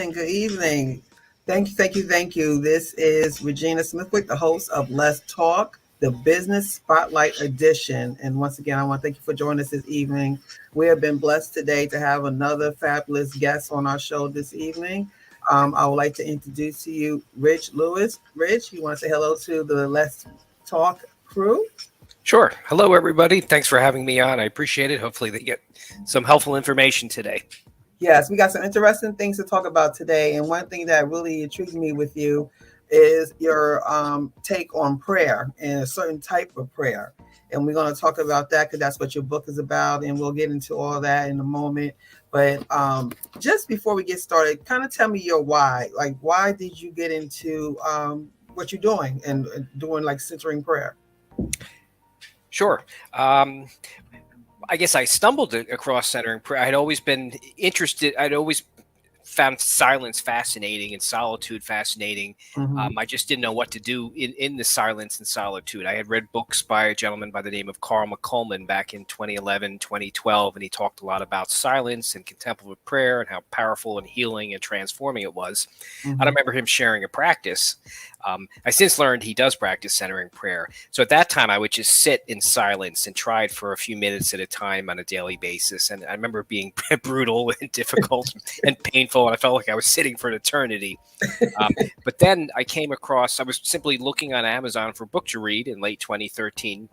evening. Good evening. Thank you. This is Regina Smithwick, the host of Let's Talk, the Business Spotlight Edition. And once again, I want to thank you for joining us this evening. We have been blessed today to have another fabulous guest on our show this evening. I would like to introduce to you Rich Lewis. Rich, you want to say hello to the Let's Talk crew? Sure. Hello, everybody. Thanks for having me on. I appreciate it. Hopefully they get some helpful information today. Yes, we got some interesting things to talk about today. And one thing that really intrigued me with you is your take on prayer and a certain type of prayer. And we're going to talk about that because that's what your book is about. And we'll get into all that in a moment. But just before we get started, kind of tell me your why. Like, why did you get into what you're doing and doing like centering prayer? Sure. I guess I stumbled across centering prayer. I'd always been interested. I'd always found silence fascinating and solitude fascinating. Mm-hmm. I just didn't know what to do in the silence and solitude. I had read books by a gentleman by the name of Carl McColman back in 2011, 2012, and he talked a lot about silence and contemplative prayer and how powerful and healing and transforming it was. Mm-hmm. I remember him sharing a practice. I since learned he does practice centering prayer. So at that time, I would just sit in silence and try it for a few minutes at a time on a daily basis. And I remember it being brutal and difficult and painful. And I felt like I was sitting for an eternity. But then I was simply looking on Amazon for a book to read in late 2013.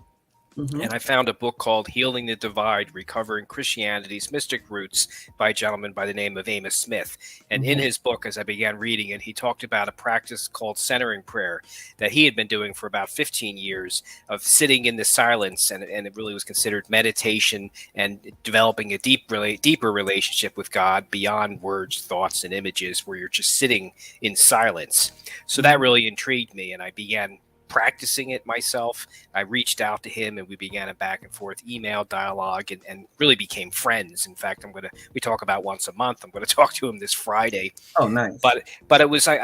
Mm-hmm. And I found a book called Healing the Divide, Recovering Christianity's Mystic Roots by a gentleman by the name of Amos Smith. And in his book, as I began reading it, he talked about a practice called centering prayer that he had been doing for about 15 years of sitting in the silence. And it really was considered meditation and developing a deeper relationship with God beyond words, thoughts, and images, where you're just sitting in silence. So that really intrigued me, and I began practicing it myself. I reached out to him and we began a back and forth email dialogue and really became friends. In fact, we talk about once a month. I'm going to talk to him this Friday. Oh, nice. But it was, I'm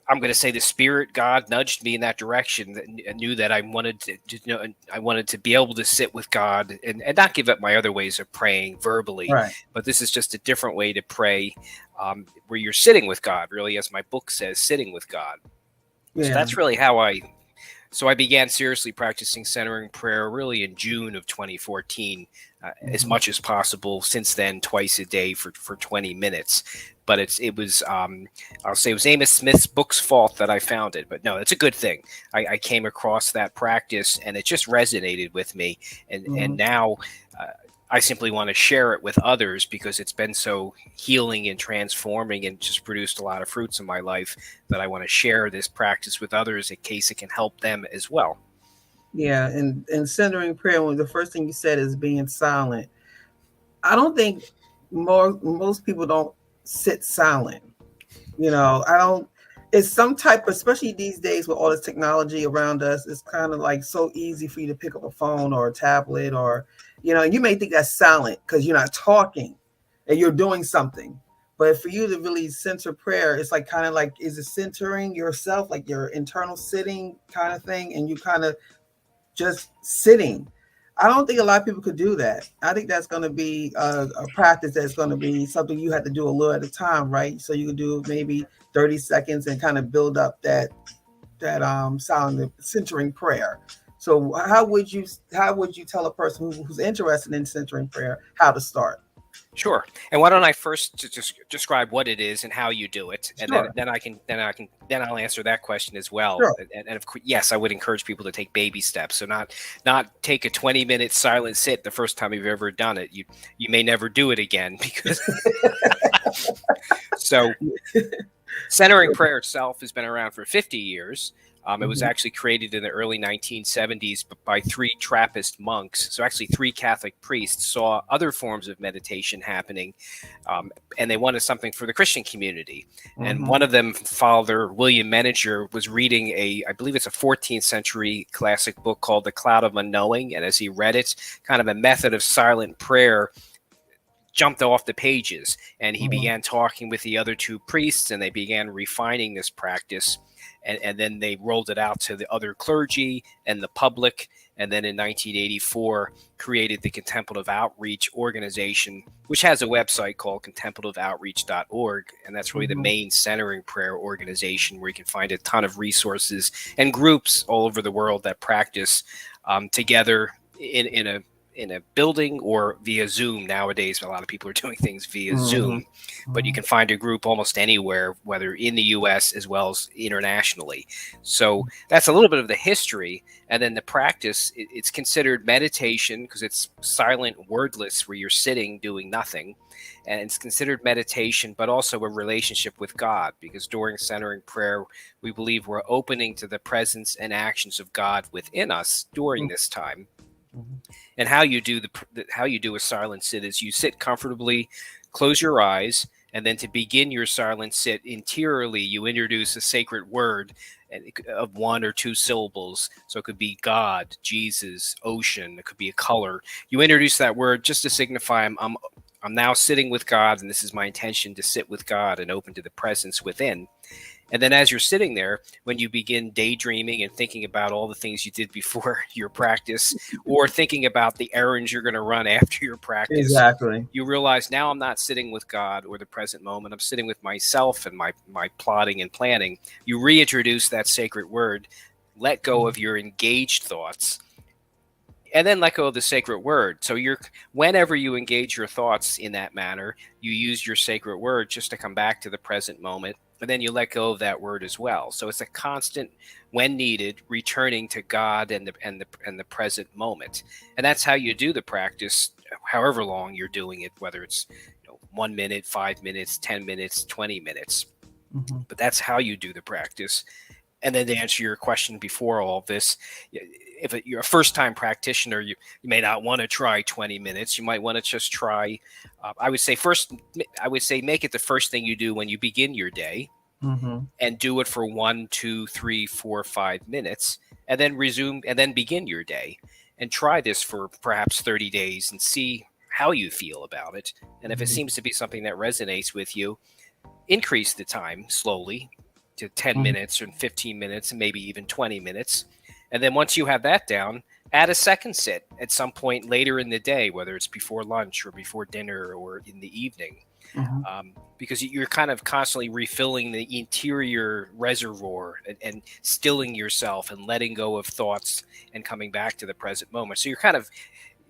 going to say the Spirit, God nudged me in that direction and knew that I wanted to be able to sit with God and not give up my other ways of praying verbally. Right. But this is just a different way to pray, where you're sitting with God, really, as my book says, sitting with God. Yeah. So that's really how I began seriously practicing centering prayer really in June of 2014, as much as possible. Since then, twice a day for 20 minutes. But it was Amos Smith's book's fault that I found it. But no, it's a good thing. I came across that practice and it just resonated with me. And now I simply want to share it with others because it's been so healing and transforming and just produced a lot of fruits in my life that I want to share this practice with others in case it can help them as well. Yeah, and centering prayer, when the first thing you said is being silent. I don't think most people don't sit silent. It's some type, especially these days with all this technology around us, it's kind of like so easy for you to pick up a phone or a tablet or, you may think that's silent because you're not talking and you're doing something. But for you to really center prayer, it's like kind of like, is it centering yourself, like your internal sitting kind of thing? And you kind of just sitting. I don't think a lot of people could do that. I think that's going to be a practice that's going to be something you have to do a little at a time, right? So you can do maybe 30 seconds and kind of build up that sound centering prayer. So how would you tell a person who's interested in centering prayer how to start? Sure. And why don't I first just describe what it is and how you do it, and Sure. then I'll answer that question as well. Sure. And of course, yes, I would encourage people to take baby steps. So not take a 20-minute silent sit the first time you've ever done it. You may never do it again because. So, centering prayer itself has been around for 50 years. It was actually created in the early 1970s by three Trappist monks. So actually 3 Catholic priests saw other forms of meditation happening, and they wanted something for the Christian community. And one of them, Father William Meninger, was reading I believe it's a 14th century classic book called The Cloud of Unknowing. And as he read it, kind of a method of silent prayer jumped off the pages, and he began talking with the other 2 priests, and they began refining this practice. and then they rolled it out to the other clergy and the public. And then in 1984, created the Contemplative Outreach organization, which has a website called contemplativeoutreach.org. And that's really the main centering prayer organization, where you can find a ton of resources and groups all over the world that practice together in a building or via Zoom. Nowadays, a lot of people are doing things via Zoom, but you can find a group almost anywhere, whether in the US as well as internationally. So that's a little bit of the history. And then the practice, it's considered meditation because it's silent, wordless, where you're sitting doing nothing. And it's considered meditation, but also a relationship with God, because during centering prayer, we believe we're opening to the presence and actions of God within us during this time. And how you do a silent sit is you sit comfortably, close your eyes, and then to begin your silent sit interiorly, you introduce a sacred word of one or two syllables. So it could be God, Jesus, ocean. It could be a color. You introduce that word just to signify I'm now sitting with God, and this is my intention to sit with God and open to the presence within. And then as you're sitting there, when you begin daydreaming and thinking about all the things you did before your practice, or thinking about the errands you're going to run after your practice, Exactly. you realize now I'm not sitting with God or the present moment. I'm sitting with myself and my plotting and planning. You reintroduce that sacred word, let go of your engaged thoughts, and then let go of the sacred word. So whenever you engage your thoughts in that manner, you use your sacred word just to come back to the present moment. And then you let go of that word as well. So it's a constant, when needed, returning to God and the present moment. And that's how you do the practice, however long you're doing it, whether it's 1 minute, 5 minutes, 10 minutes, 20 minutes. But that's how you do the practice. And then to answer your question before all of this, if you're a first-time practitioner, you may not want to try 20 minutes. You might want to just try, I would say make it the first thing you do when you begin your day, and do it for 1, 2, 3, 4, 5 minutes, and then resume, and then begin your day. And try this for perhaps 30 days and see how you feel about it. And if it seems to be something that resonates with you, increase the time slowly to 10 minutes or 15 minutes and maybe even 20 minutes. And then once you have that down, add a second sit at some point later in the day, whether it's before lunch or before dinner or in the evening, because you're kind of constantly refilling the interior reservoir and stilling yourself and letting go of thoughts and coming back to the present moment. So you're kind of,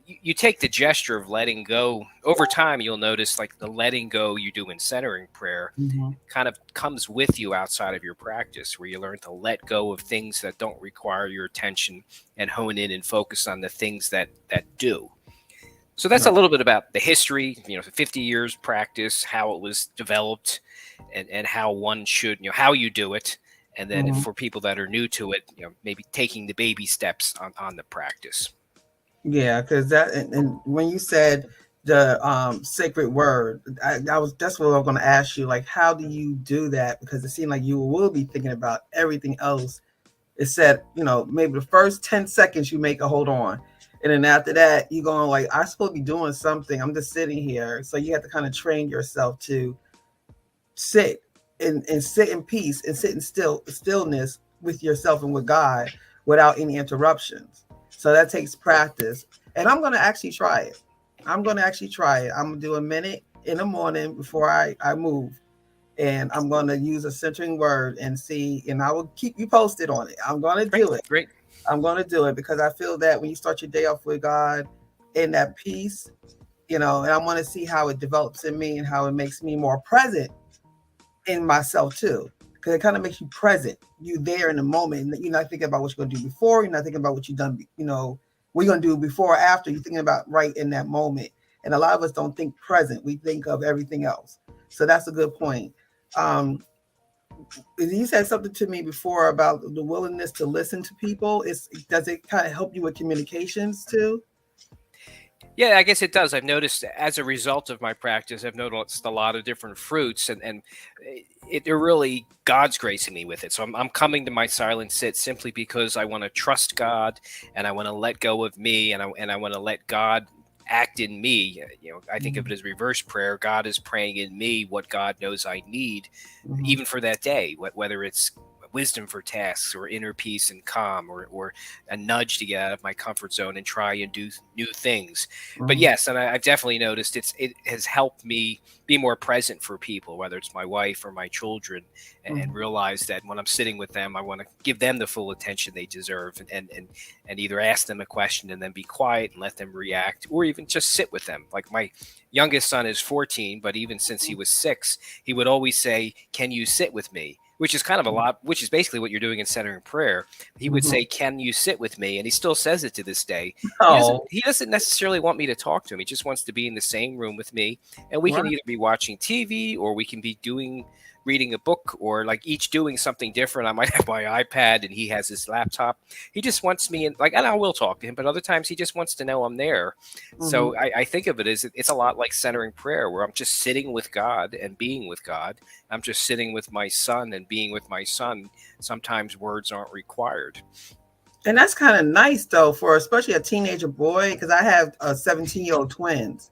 you take the gesture of letting go. Over time, you'll notice like the letting go you do in centering prayer kind of comes with you outside of your practice, where you learn to let go of things that don't require your attention and hone in and focus on the things that do. So that's a little bit about the history, 50 years practice, how it was developed, and how one should, how you do it. And then for people that are new to it, maybe taking the baby steps on the practice. Yeah, because and when you said the sacred word, that's what I was going to ask you. Like, how do you do that? Because it seemed like you will be thinking about everything else. It said, maybe the first 10 seconds you make a hold on, and then after that you're going like, I'm supposed to be doing something. I'm just sitting here. So you have to kind of train yourself to sit and sit in peace and sit in stillness with yourself and with God without any interruptions. So that takes practice. And I'm going to actually try it. I'm going to do a minute in the morning before I move. And I'm going to use a centering word and see, and I will keep you posted on it. I'm going to do it. Great. I'm going to do it because I feel that when you start your day off with God in that peace, and I want to see how it develops in me and how it makes me more present in myself too, because it kind of makes you present. You there in the moment. You're not thinking about what you're going to do before. You're not thinking about what you've done. What you're going to do before or after. You're thinking about right in that moment. And a lot of us don't think present. We think of everything else. So that's a good point. You said something to me before about the willingness to listen to people. Does it kind of help you with communications too? Yeah, I guess it does. I've noticed as a result of my practice, I've noticed a lot of different fruits, and it really, God's gracing me with it. So I'm coming to my silent sit simply because I want to trust God, and I want to let go of me, and I want to let God act in me. I think of it as reverse prayer. God is praying in me what God knows I need, even for that day, whether it's wisdom for tasks, or inner peace and calm, or a nudge to get out of my comfort zone and try and do new things. But Mhm. yes, and I've definitely noticed it has helped me be more present for people, whether it's my wife or my children, and Mhm. realize that when I'm sitting with them, I want to give them the full attention they deserve, and either ask them a question and then be quiet and let them react, or even just sit with them. Like my youngest son is 14, but even since he was 6, he would always say, "Can you sit with me?" Which is kind of a lot, which is basically what you're doing in centering prayer. He would Mhm. say, "Can you sit with me?" And he still says it to this day. He doesn't Oh, he doesn't necessarily want me to talk to him. He just wants to be in the same room with me, and we can right. either be watching TV, or we can be reading a book, or like each doing something different. I might have my iPad and he has his laptop. He just wants me in, like, and I will talk to him, but other times he just wants to know I'm there. Mhm. So I think of it as it's a lot like centering prayer, where I'm just sitting with God and being with God. I'm just sitting with my son and being with my son. Sometimes words aren't required. And that's kind of nice though, for especially a teenager boy, because I have 17-year-old twins.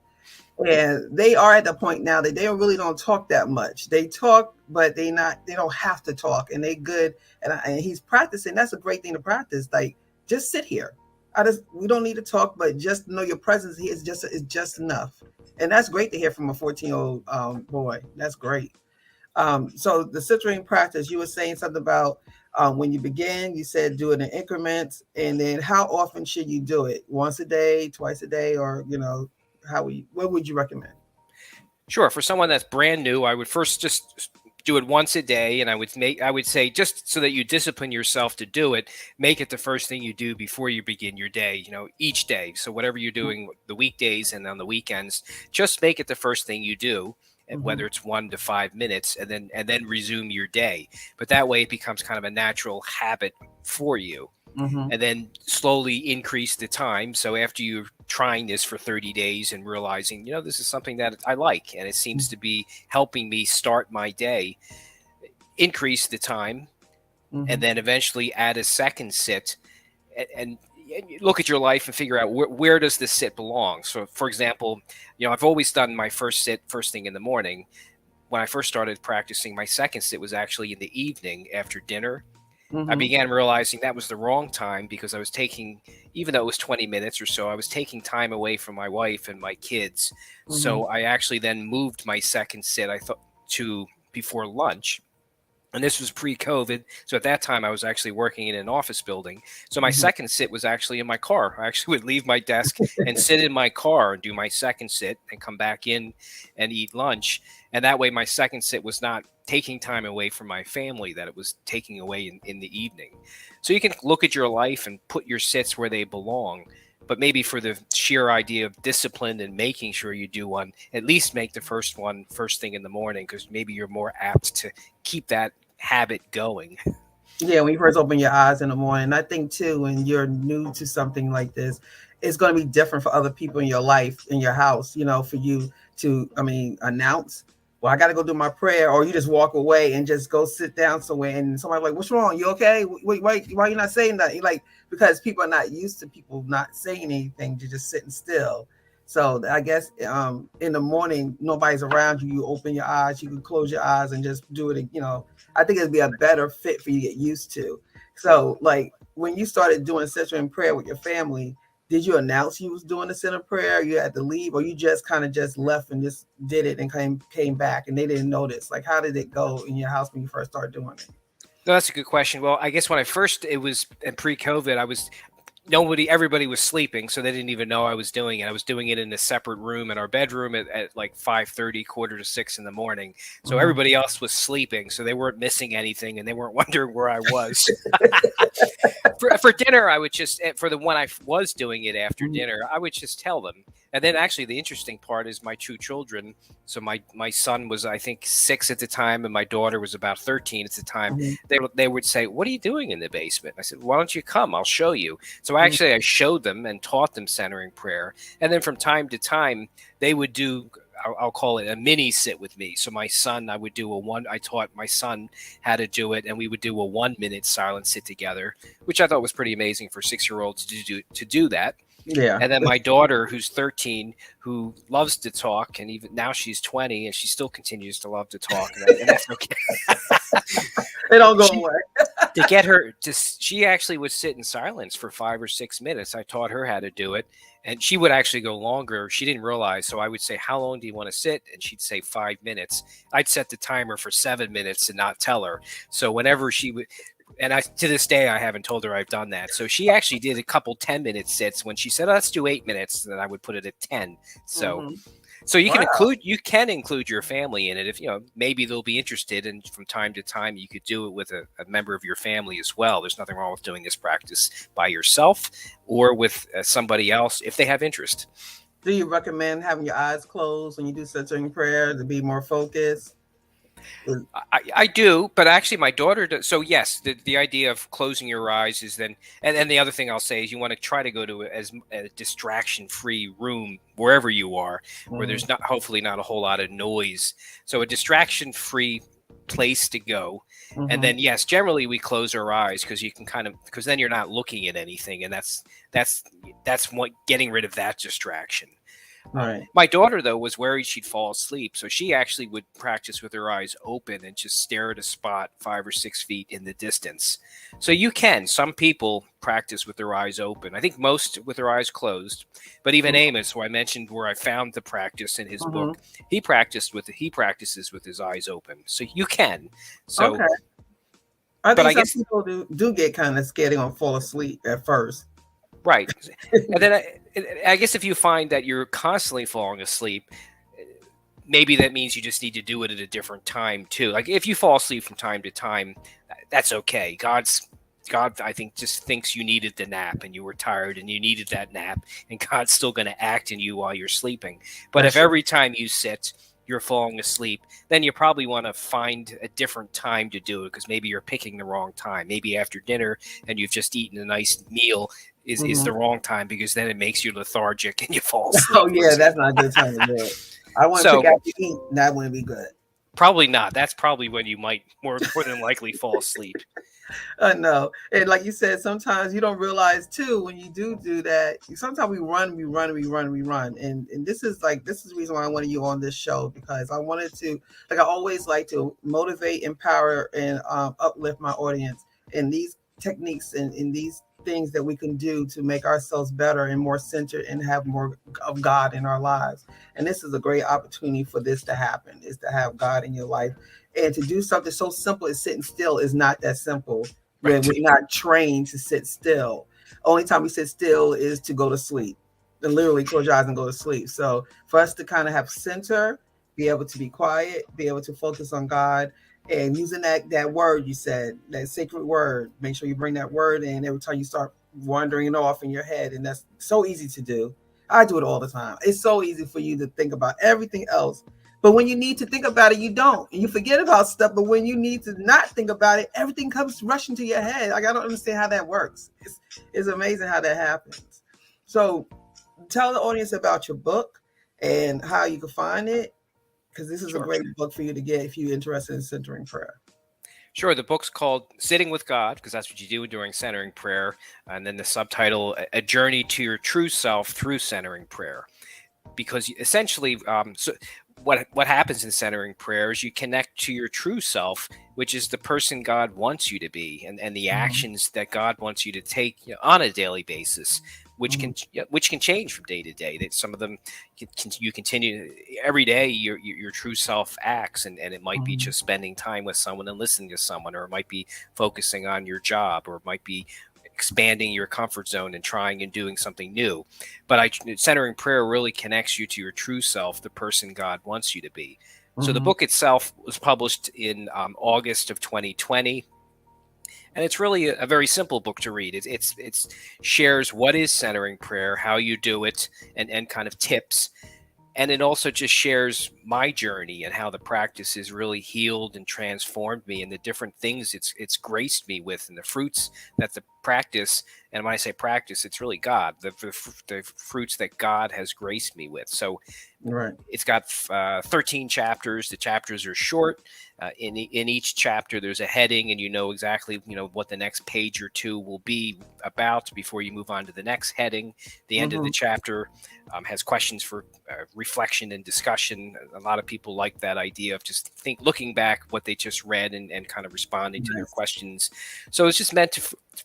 And they are at the point now that they really don't talk that much. They talk, but they don't have to talk, and they good. And he's practicing. That's a great thing to practice. Like, just sit here. We don't need to talk, but just know your presence here is just enough. And that's great to hear from a 14-year-old boy. That's great. So the citrine practice, you were saying something about when you begin, you said do it in increments, and then how often should you do it? Once a day, twice a day, or what would you recommend? Sure. For someone that's brand new, I would first just do it once a day, and I would say, just so that you discipline yourself to do it, make it the first thing you do before you begin your day. Each day. So whatever you're doing the weekdays and on the weekends, just make it the first thing you do. Mm-hmm. Whether it's 1 to 5 minutes, and then resume your day. But that way, it becomes kind of a natural habit for you, Mm-hmm. and then slowly increase the time. So after you're trying this for 30 days and realizing, this is something that I like and it seems to be helping me start my day, increase the time, Mm-hmm. and then eventually add a second sit, and look at your life and figure out where does this sit belong. So for example, I've always done my first sit first thing in the morning. When I first started practicing, my second sit was actually in the evening after dinner. I Mm-hmm. began realizing that was the wrong time, because I was taking, even though it was 20 minutes or so, I was taking time away from my wife and my kids. Mm-hmm. So I actually then moved my second sit, I thought, to before lunch. And this was pre-COVID, so at that time I was actually working in an office building. So my Mm-hmm. second sit was actually in my car. I actually would leave my desk and sit in my car and do my second sit and come back in and eat lunch. And that way my second sit was not taking time away from my family, that it was taking away in the evening. So you can look at your life and put your sits where they belong. But maybe for the sheer idea of discipline and making sure you do one, at least make the first one first thing in the morning, because maybe you're more apt to keep that habit going. Yeah, when you first open your eyes in the morning. I think too, when you're new to something like this, it's going to be different for other people in your life, in your house, for you to, announce, well, I got to go do my prayer, or you just walk away and just go sit down somewhere, and somebody's like, what's wrong? You okay? Wait, why are you not saying that? Like, because people are not used to people not saying anything, to just sitting still. So I guess in the morning, nobody's around you. You open your eyes, you can close your eyes and just do it. I think it'd be a better fit for you to get used to. So, like, when you started doing center and prayer with your family, did you announce you was doing the center prayer? You had to leave, or you just kind of just left and just did it and came back and they didn't notice? Like, how did it go in your house when you first started doing it? No, that's a good question. Well, I guess when I first, it was in pre-COVID, everybody was sleeping, so they didn't even know I was doing it. I was doing it in a separate room in our bedroom at like 5:30, quarter to 6 in the morning. So Mm-hmm. everybody else was sleeping, so they weren't missing anything and they weren't wondering where I was. For dinner, I would just, for the one I was doing it after Mm-hmm. dinner, I would just tell them. And then actually, the interesting part is my two children. So my son was, I think, 6 at the time, and my daughter was about 13 at the time. Mm-hmm. They would say, "What are you doing in the basement?" I said, "Why don't you come? I'll show you." So actually, I showed them and taught them centering prayer. And then from time to time, they would do, I'll call it a mini sit with me. So my son, I taught my son how to do it, and we would do a 1 minute silent sit together, which I thought was pretty amazing for 6-year-olds to do that. Yeah. And then my daughter, who's 13, who loves to talk, and even now she's 20, and she still continues to love to talk, and that's okay. They don't go She, away. to get her to, she actually would sit in silence for 5 or 6 minutes. I taught her how to do it, and she would actually go longer. She didn't realize. So I would say, how long do you want to sit? And she'd say 5 minutes. I'd set the timer for 7 minutes and not tell her. So whenever she would, and I, to this day, I haven't told her I've done that. So she actually did a couple 10-minute sits. When she said, oh, let's do 8 minutes, then I would put it at 10. So Mm-hmm. so you can Wow. include your family in it, if maybe they'll be interested, and from time to time you could do it with a member of your family as well. There's nothing wrong with doing this practice by yourself or with somebody else if they have interest. Do you recommend having your eyes closed when you do centering prayer to be more focused? I do, but actually my daughter does. So yes, the idea of closing your eyes is then, and the other thing I'll say is you want to try to go to a distraction-free room wherever you are, where Mm-hmm. there's not, hopefully not a whole lot of noise. So a distraction-free place to go. And Mm-hmm. then yes, generally we close our eyes because you can because then you're not looking at anything, and that's what, getting rid of that distraction. Right. My daughter, though, was worried she'd fall asleep, so she actually would practice with her eyes open and just stare at a spot 5 or 6 feet in the distance. So you can. Some people practice with their eyes open. I think most with their eyes closed. But even Amos, who I mentioned, where I found the practice in his Mm-hmm. book, he practices with his eyes open. So you can. So, Okay. I but think I some guess people do get kind of scared they're gonna fall asleep at first. right. And then I guess if you find that you're constantly falling asleep, maybe that means you just need to do it at a different time too. Like if you fall asleep from time to time, that's okay. God, I think, just thinks you needed the nap and you were tired and you needed that nap, and God's still going to act in you while you're sleeping. But if That's true. every time you sit, you're falling asleep, then you probably want to find a different time to do it, because maybe you're picking the wrong time. Maybe after dinner and you've just eaten a nice meal is Mm-hmm. the wrong time, because then it makes you lethargic and you fall Oh asleep, for yeah, that's example. not a good time to do it. I want to pick So after you eat. That wouldn't be good. probably not. That's probably when you might more than likely fall asleep. I know. And like you said, sometimes you don't realize too when you do that. Sometimes we run, we run, we run, we run. And this is the reason why I wanted you on this show, because I wanted to, like, I always like to motivate, empower, and uplift my audience in these techniques and in these things that we can do to make ourselves better and more centered and have more of God in our lives. And this is a great opportunity for this to happen, is to have God in your life. And to do something so simple as sitting still is not that simple when Right. we're not trained to sit still. Only time we sit still is to go to sleep. And literally close your eyes and go to sleep. So for us to kind of have center, be able to be quiet, be able to focus on God, and using that word you said, that sacred word, make sure you bring that word in every time you start wandering off in your head. And that's so easy to do. I do it all the time. It's so easy for you to think about everything else, but when you need to think about it, you don't. And you forget about stuff. But when you need to not think about it, everything comes rushing to your head. Like, I don't understand how that works. It's amazing how that happens. So tell the audience about your book and how you can find it, because this is a Sure. great book for you to get if you're interested in centering prayer. Sure. The book's called Sitting with God, because that's what you do during centering prayer. And then the subtitle, A Journey to Your True Self Through Centering Prayer. Because essentially, so what happens in centering prayer is you connect to your true self, which is the person God wants you to be, and the Mm-hmm. actions that God wants you to take, on a daily basis, Mm-hmm. which can change from day to day. That some of them you continue every day. Your true self acts, and it might be Mm-hmm. just spending time with someone and listening to someone, or it might be focusing on your job, or it might be expanding your comfort zone and trying and doing something new. But centering prayer really connects you to your true self, the person God wants you to be. So the Mm-hmm. book itself was published in August of 2020, and it's really a very simple book to read. It's shares what is centering prayer, how you do it, and kind of tips. And it also just shares my journey and how the practice has really healed and transformed me, and the different things it's graced me with, and the fruits that the practice, and when I say practice, it's really God, the fruits that God has graced me with. So Right. it's got 13 chapters. The chapters are short. In each chapter, there's a heading, and you know exactly what the next page or two will be about before you move on to the next heading. The end of the chapter has questions for reflection and discussion. A lot of people like that idea of just looking back what they just read and kind of responding to their Nice. questions. So it's just meant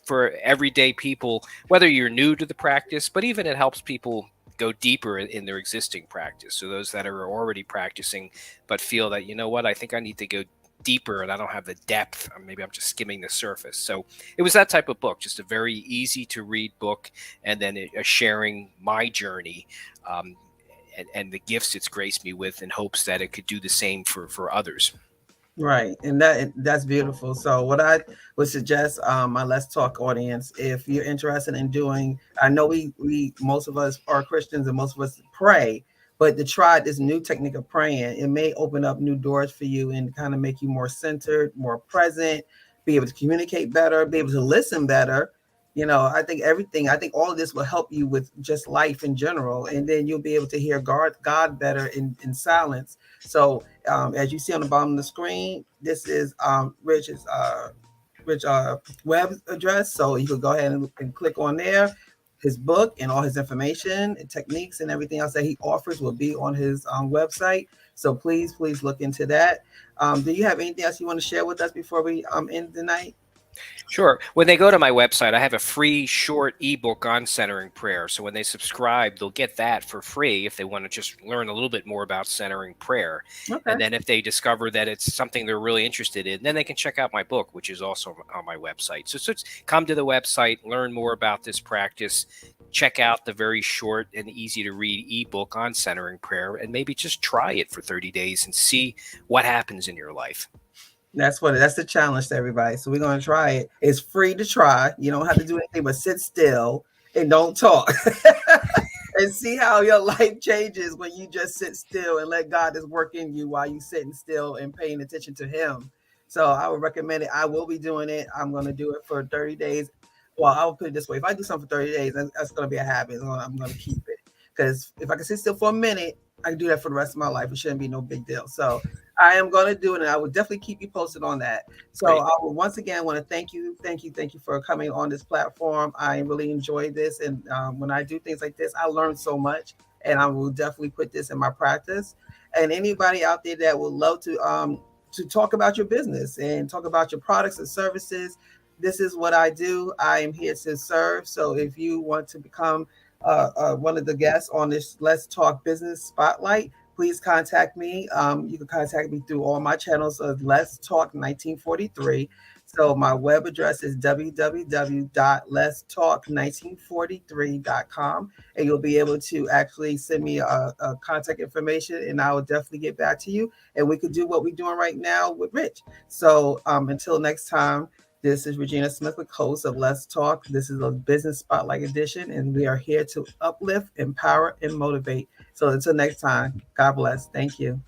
for everyday people, whether you're new to the practice, but even it helps people go deeper in their existing practice. So those that are already practicing but feel that, I think I need to go deeper and I don't have the depth, or maybe I'm just skimming the surface. So it was that type of book, just a very easy to read book, and then sharing my journey, and the gifts it's graced me with, in hopes that it could do the same for others. Right, and that's beautiful. So, what I would suggest, my Let's Talk audience, if you're interested in doing, I know we most of us are Christians and most of us pray, but to try this new technique of praying, it may open up new doors for you and kind of make you more centered, more present, be able to communicate better, be able to listen better. I think all of this will help you with just life in general, and then you'll be able to hear God better in silence. So as you see on the bottom of the screen, this is Rich web address. So you could go ahead and click on there. His book and all his information and techniques and everything else that he offers will be on his website. So please look into that. Do you have anything else you want to share with us before we end the night? Sure. When they go to my website, I have a free short ebook on centering prayer. So when they subscribe, they'll get that for free if they want to just learn a little bit more about centering prayer. Okay. And then if they discover that it's something they're really interested in, then they can check out my book, which is also on my website. So it's come to the website, learn more about this practice, check out the very short and easy to read ebook on centering prayer, and maybe just try it for 30 days and see what happens in your life. That's the challenge to everybody. So we're gonna try it. It's free to try. You don't have to do anything but sit still and don't talk. And see how your life changes when you just sit still and let God just work in you while you sitting still and paying attention to him. So I would recommend it. I will be doing it. I'm gonna do it for 30 days. Well, I'll put it this way. If I do something for 30 days, that's gonna be a habit. I'm gonna keep it. Because if I can sit still for a minute, I can do that for the rest of my life. It shouldn't be no big deal. So I am going to do it, and I will definitely keep you posted on that. So Great. I will once again want to thank you for coming on this platform. I really enjoy this, and when I do things like this, I learn so much, and I will definitely put this in my practice. And anybody out there that would love to talk about your business and talk about your products and services, this is what I do. I am here to serve. So if you want to become one of the guests on this Let's Talk Business Spotlight, please contact me. You can contact me through all my channels of Let's Talk 1943. So my web address is www.letstalk1943.com, and you'll be able to actually send me a contact information, and I will definitely get back to you, and we could do what we're doing right now with Rich. So until next time, this is Regina Smith, with host of Let's Talk. This is a business spotlight edition, and we are here to uplift, empower, and motivate. So until next time, God bless. Thank you.